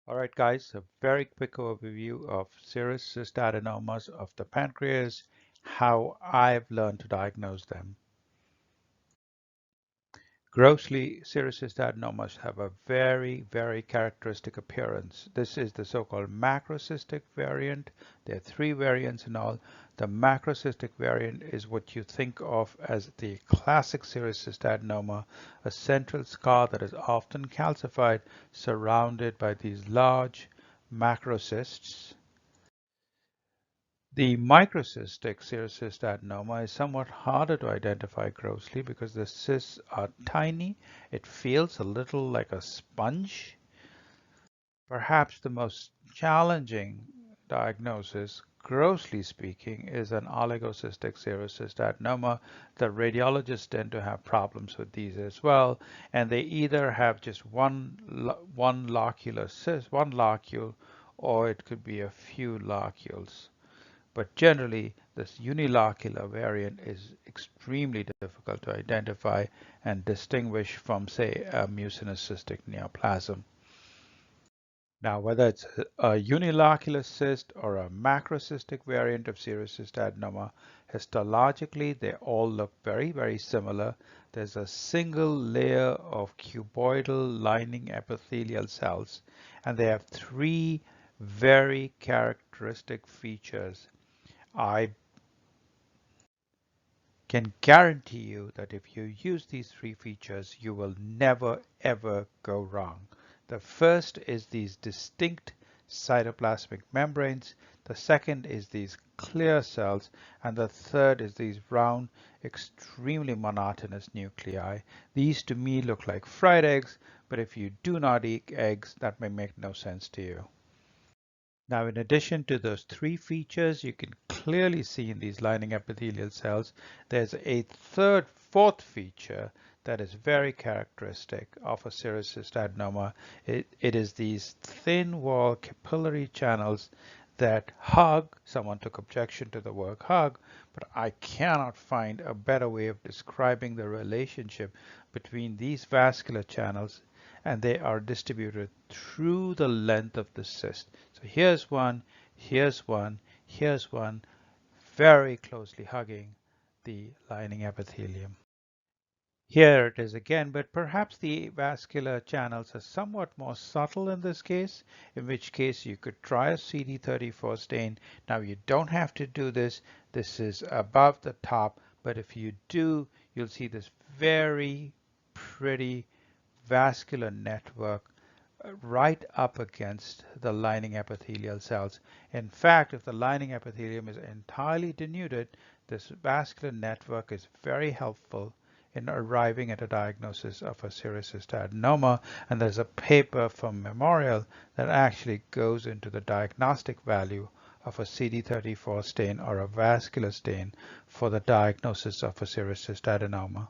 All right, guys, a very quick overview of serous cystadenomas of the pancreas, how I've learned to diagnose them. Grossly, serous cystadenomas have a very characteristic appearance. This is the so-called macrocystic variant. There are three variants in all. The macrocystic variant is what you think of as the classic serous cystadenoma, a central scar that is often calcified, surrounded by these large macrocysts. The microcystic serous cystadenoma is somewhat harder to identify grossly because the cysts are tiny. It feels a little like a sponge. Perhaps the most challenging diagnosis, grossly speaking, is an oligocystic serous cystadenoma. The radiologists tend to have problems with these as well, and they either have just one locular cyst, one locule, or it could be a few locules. But generally, this unilocular variant is extremely difficult to identify and distinguish from, say, a mucinous cystic neoplasm. Now, whether it's a unilocular cyst or a macrocystic variant of serous cystadenoma, histologically, they all look very similar. There's a single layer of cuboidal lining epithelial cells, and they have three very characteristic features. I can guarantee you that if you use these three features, you will never ever go wrong. The first is these distinct cytoplasmic membranes. The second is these clear cells. And the third is these round, extremely monotonous nuclei. These to me look like fried eggs, but if you do not eat eggs, that may make no sense to you. Now, in addition to those three features, you can clearly see in these lining epithelial cells, there's a fourth feature that is very characteristic of a serous cystadenoma. It is these thin wall capillary channels that hug. Someone took objection to the word hug, but I cannot find a better way of describing the relationship between these vascular channels, and they are distributed through the length of the cyst. So here's one, here's one, here's one, very closely hugging the lining epithelium. Here it is again, but perhaps the vascular channels are somewhat more subtle in this case, in which case you could try a CD34 stain. Now you don't have to do this. This is above the top, but if you do, you'll see this very pretty vascular network right up against the lining epithelial cells. In fact, if the lining epithelium is entirely denuded, this vascular network is very helpful in arriving at a diagnosis of a serous cystadenoma, and there's a paper from Memorial that actually goes into the diagnostic value of a CD34 stain or a vascular stain for the diagnosis of a serous cystadenoma.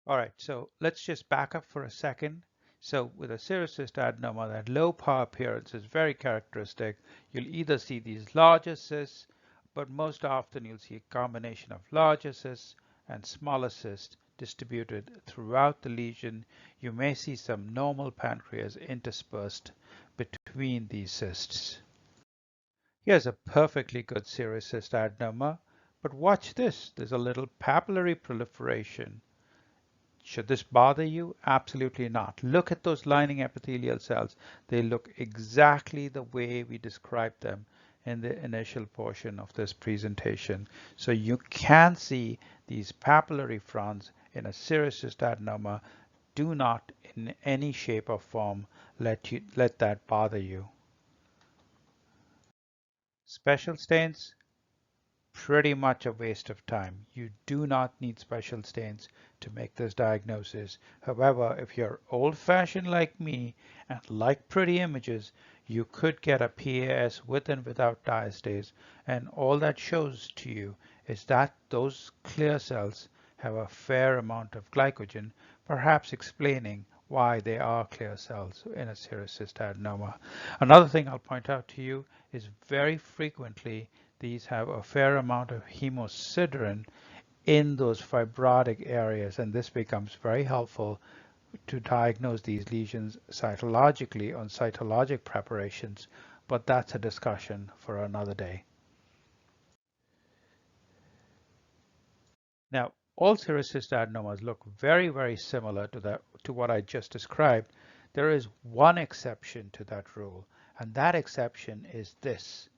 All right, so let's just back up for a second. So with a serous cystadenoma, that low power appearance is very characteristic. You'll either see these larger cysts, but most often you'll see a combination of larger cysts and smaller cysts distributed throughout the lesion. You may see some normal pancreas interspersed between these cysts. Here's a perfectly good serous cystadenoma, but watch this. There's a little papillary proliferation. Should this bother you? Absolutely not. Look at those lining epithelial cells. They look exactly the way we described them in the initial portion of this presentation. So you can see these papillary fronds in a serous cystadenoma. Do not in any shape or form let that bother you. Special stains, pretty much a waste of time. You do not need special stains to make this diagnosis. However, if you're old-fashioned like me and like pretty images, you could get a PAS with and without diastase, and all that shows to you is that those clear cells have a fair amount of glycogen, perhaps explaining why they are clear cells in a serous cystadenoma. Another thing I'll point out to you is very frequently these have a fair amount of hemosiderin in those fibrotic areas, and this becomes very helpful to diagnose these lesions cytologically on cytologic preparations, but that's a discussion for another day. Now, all serous cystadenomas look very, very similar to what I just described. There is one exception to that rule, and that exception is this.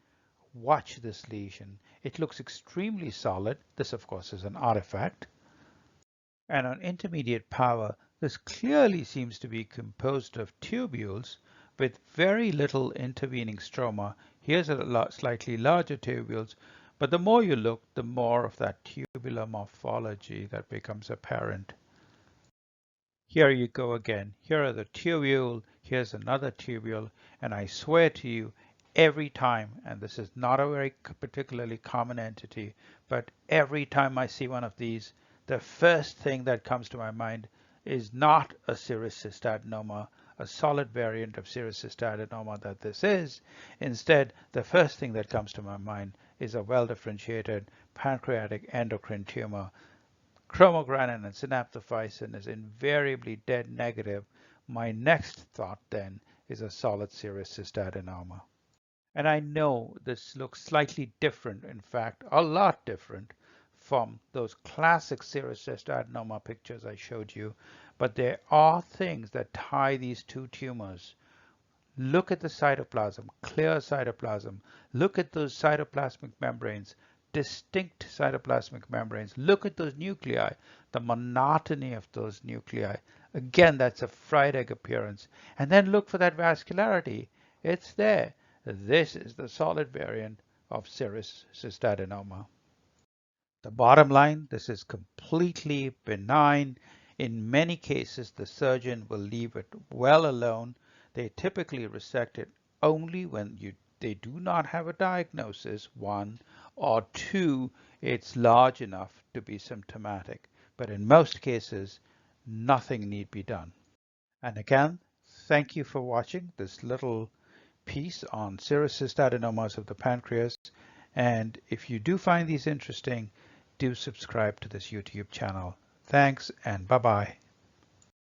Watch this lesion. It looks extremely solid. This, of course, is an artifact. And on intermediate power, this clearly seems to be composed of tubules with very little intervening stroma. Here's a slightly larger tubules, but the more you look, the more of that tubular morphology that becomes apparent. Here you go again. Here are the tubule, here's another tubule, and I swear to you, every time, and this is not a very particularly common entity, but every time I see one of these, the first thing that comes to my mind is not a serous cystadenoma, a solid variant of serous cystadenoma that this is. Instead, the first thing that comes to my mind is a well-differentiated pancreatic endocrine tumor. Chromogranin and synaptophysin is invariably dead negative. My next thought then is a solid serous cystadenoma. And I know this looks slightly different, in fact, a lot different from those classic serous cystadenoma pictures I showed you, but there are things that tie these two tumors. Look at the cytoplasm, clear cytoplasm. Look at those cytoplasmic membranes, distinct cytoplasmic membranes. Look at those nuclei, the monotony of those nuclei. Again, that's a fried egg appearance. And then look for that vascularity. It's there. This is the solid variant of serous cystadenoma. The bottom line, this is completely benign. In many cases, the surgeon will leave it well alone. They typically resect it only when they do not have a diagnosis, one, or two, it's large enough to be symptomatic. But in most cases, nothing need be done. And again, thank you for watching this little piece on serous cystadenomas of the pancreas. And if you do find these interesting, do subscribe to this YouTube channel. Thanks and bye-bye.